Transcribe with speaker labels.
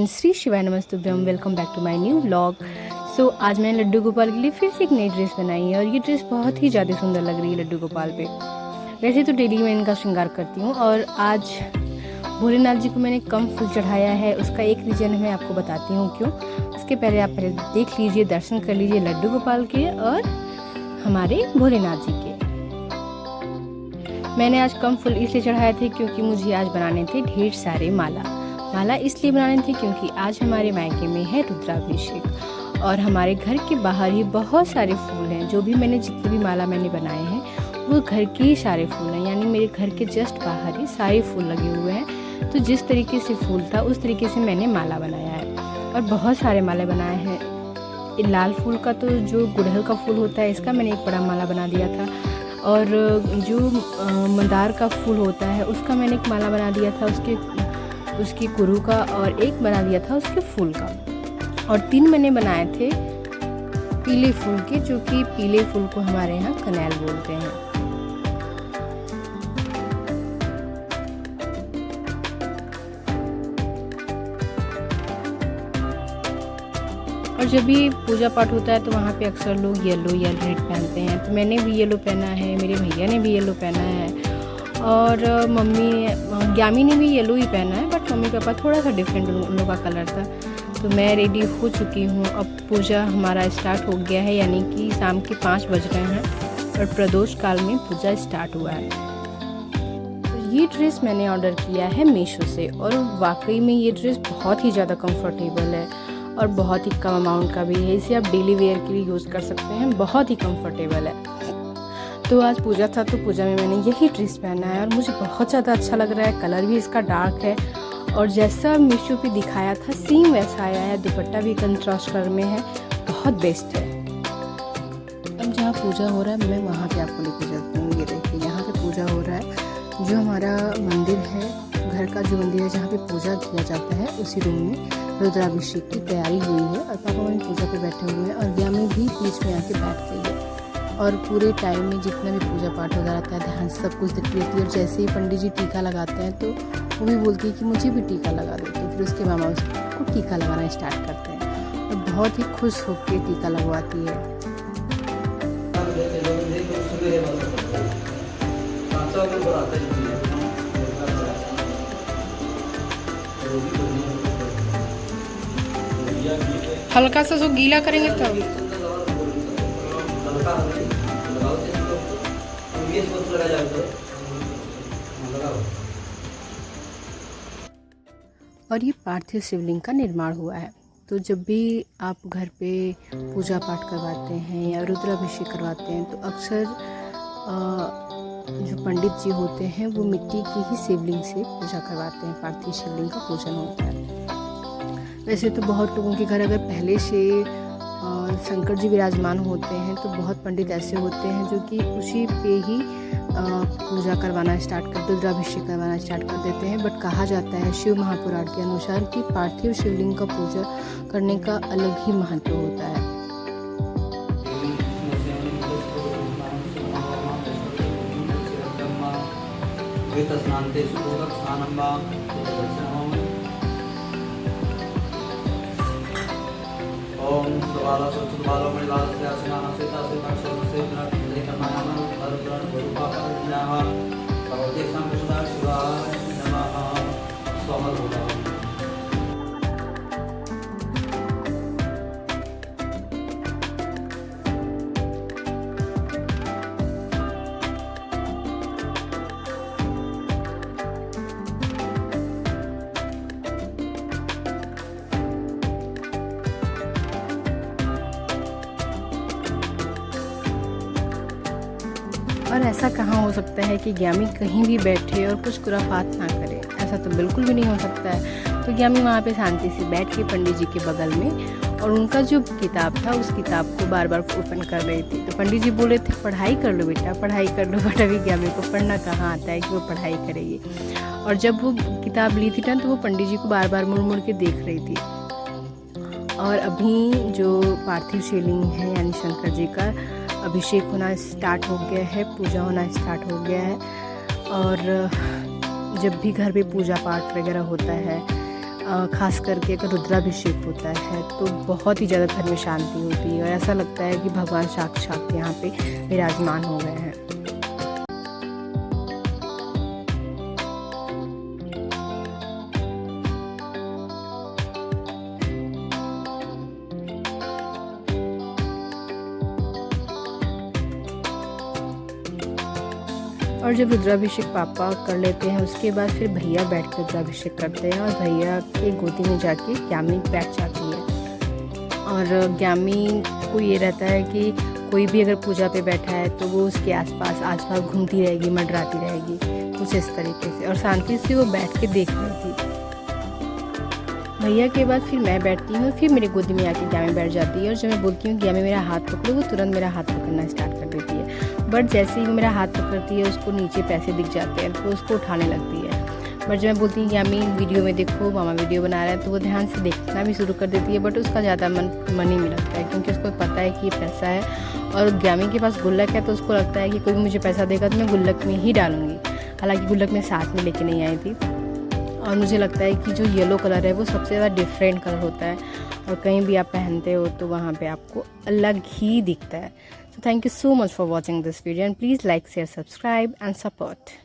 Speaker 1: श्री शिवाय नमस्तुभ्यम। Welcome back to my new vlog. So आज मैंने लड्डू गोपाल के लिए फिर से एक नई ड्रेस बनाई है और ये ड्रेस बहुत ही ज़्यादा सुंदर लग रही है लड्डू गोपाल पे। वैसे तो डेली मैं इनका श्रृंगार करती हूँ और आज भोलेनाथ जी को मैंने कम फूल चढ़ाया है। उसका एक रीज़न मैं आपको बताती हूँ क्यों। उसके पहले आप पहले देख लीजिए, दर्शन कर लीजिए लड्डू गोपाल के और हमारे भोलेनाथ जी के। मैंने आज कम फूल इसलिए चढ़ाए थे क्योंकि मुझे आज बनाने थे ढेर सारे माला इसलिए बनाने थे क्योंकि आज हमारे मायके में है रुद्राभिषेक और हमारे घर के बाहर ही बहुत सारे फूल हैं। जो भी मैंने जितनी भी माला मैंने बनाए हैं वो घर के ही सारे फूल हैं, यानी मेरे घर के जस्ट बाहर ही सारे फूल लगे हुए हैं। तो जिस तरीके से फूल था उस तरीके से मैंने माला बनाया है और बहुत सारे माला बनाए हैं। लाल फूल का तो जो गुड़हल का फूल होता है इसका मैंने एक बड़ा माला बना दिया था और जो मंदार का फूल होता है उसका मैंने एक माला बना दिया था, उसकी कुरू का, और एक बना दिया था उसके फूल का, और 3 मैंने बनाए थे पीले फूल के, जो कि पीले फूल को हमारे यहाँ कनेल बोलते हैं। और जब भी पूजा पाठ होता है तो वहाँ पे अक्सर लोग येलो या रेड पहनते हैं, तो मैंने भी येलो पहना है, मेरे भैया ने भी येलो पहना है और मम्मी ग्यामी ने भी येलो ही पहना है, बट मम्मी पापा थोड़ा सा डिफरेंट उन लोगों का कलर था। तो मैं रेडी हो चुकी हूँ। अब पूजा हमारा स्टार्ट हो गया है, यानी कि शाम के 5 बज रहे हैं और प्रदोष काल में पूजा स्टार्ट हुआ है। तो ये ड्रेस मैंने ऑर्डर किया है मीशो से और वाकई में ये ड्रेस बहुत ही ज़्यादा कंफर्टेबल है और बहुत ही कम अमाउंट का भी है। इसे आप डेली वेयर के लिए यूज़ कर सकते हैं, बहुत ही कंफर्टेबल है। तो आज पूजा था तो पूजा में मैंने यही ड्रेस पहना है और मुझे बहुत ज़्यादा अच्छा लग रहा है। कलर भी इसका डार्क है और जैसा मीशो पे दिखाया था सेम वैसा आया है। दुपट्टा भी कंट्रास्ट कलर में है, बहुत बेस्ट है। अब जहाँ पूजा हो रहा है मैं वहाँ पे आपको लेके चलती हूँ। ये देखिए यहाँ पे पूजा हो रहा है। जो हमारा मंदिर है, घर का जो मंदिर है जहाँ पे पूजा किया जाता है, उसी रूम में रुद्राभिषेक की तैयारी हुई है और पापा मम्मी पूजा पे बैठे हुए हैं और ग्यामी भी बीच में आके बैठ गई है और पूरे टाइम में जितना भी पूजा पाठ होता रहता है ध्यान से सब कुछ देखती रहती है। और जैसे ही पंडित जी टीका लगाते हैं तो वो भी बोलती है कि मुझे भी टीका लगा देती है। फिर उसके मामा उसको टीका लगाना स्टार्ट करते हैं और बहुत ही खुश होकर टीका लगवाती है। हल्का सा जो गीला करेंगे तब और ये पार्थिव शिवलिंग का निर्माण हुआ है। तो जब भी आप घर पे पूजा पाठ करवाते हैं या रुद्राभिषेक करवाते हैं तो अक्सर जो पंडित जी होते हैं वो मिट्टी की ही शिवलिंग से पूजा करवाते हैं। पार्थिव शिवलिंग का पूजन होता है। वैसे तो बहुत लोगों के घर अगर पहले से शंकर जी विराजमान होते हैं तो बहुत पंडित ऐसे होते हैं जो कि उसी पे ही पूजा करवाना रुद्राभिषेक करवाना स्टार्ट कर देते हैं। बट कहा जाता है शिव महापुराण के अनुसार कि पार्थिव शिवलिंग का पूजा करने का अलग ही महत्व होता है।
Speaker 2: ओम सुबाला सुबाला मणिलाल से आसमान से तासे से लेकमायाम अरुद्रन गुरुपापाज्ञाः भगवते संकृष्णा शिवाय नमः। स्वाहा।
Speaker 1: और ऐसा कहाँ हो सकता है कि ग्यामी कहीं भी बैठे और कुछ खुराफात ना करे, ऐसा तो बिल्कुल भी नहीं हो सकता है। तो ग्यामी वहाँ पे शांति से बैठ के पंडित जी के बगल में और उनका जो किताब था उस किताब को बार बार ओपन कर रही थी। तो पंडित जी बोले थे पढ़ाई कर लो बेटा, पढ़ाई कर लो, बट अभी ग्यामी को पढ़ना कहाँ आता है कि वो पढ़ाई करेगी। और जब वो किताब ली थी ना तो वो पंडित जी को बार बार मुड़ मुड़ के देख रही थी। और अभी जो पार्थिव शिवलिंग है यानी शंकर जी का अभिषेक होना स्टार्ट हो गया है, पूजा होना स्टार्ट हो गया है। और जब भी घर पे पूजा पाठ वगैरह होता है ख़ास करके अगर रुद्राभिषेक होता है तो बहुत ही ज़्यादा घर में शांति होती है और ऐसा लगता है कि भगवान साक्षात यहाँ पे विराजमान हो गए हैं। और जब रुद्राभिषेक पापा कर लेते हैं उसके बाद फिर भैया बैठ कर रुद्राभिषेक करते हैं और भैया के गोदी में जाके ग्यामी बैठ जाती है। और ग्यामी को ये रहता है कि कोई भी अगर पूजा पे बैठा है तो वो उसके आसपास घूमती रहेगी, मंडराती रहेगी, कुछ इस तरीके से, और शांति से वो बैठ के देख रही थी। भैया के बाद फिर मैं बैठती हूँ, फिर मेरी गोदी में आके ग्यामी बैठ जाती है और जब मैं बोलती हूँ ग्यामी मेरा हाथ पकड़ो, वो तुरंत मेरा हाथ पकड़ना स्टार्ट कर देती है। बट जैसे ही वो मेरा हाथ पकड़ती है उसको नीचे पैसे दिख जाते हैं तो उसको उठाने लगती है। बट जब मैं बोलती हूँ ग्यामी वीडियो में देखो, मामा वीडियो बना रहा है, तो वो ध्यान से देखना भी शुरू कर देती है। बट उसका ज़्यादा मन ही नहीं लगता है क्योंकि उसको पता है कि ये पैसा है और ग्यामी के पास गुल्लक है, तो उसको लगता है कि कोई मुझे पैसा देगा तो मैं गुल्लक में ही डालूँगी। हालाँकि गुल्लक में साथ में लेके नहीं आई थी। और मुझे लगता है कि जो येलो कलर है वो सबसे ज़्यादा डिफरेंट कलर होता है और कहीं भी आप पहनते हो तो वहाँ पे आपको अलग ही दिखता है। So thank you so much for watching this video and please like, share, subscribe and support.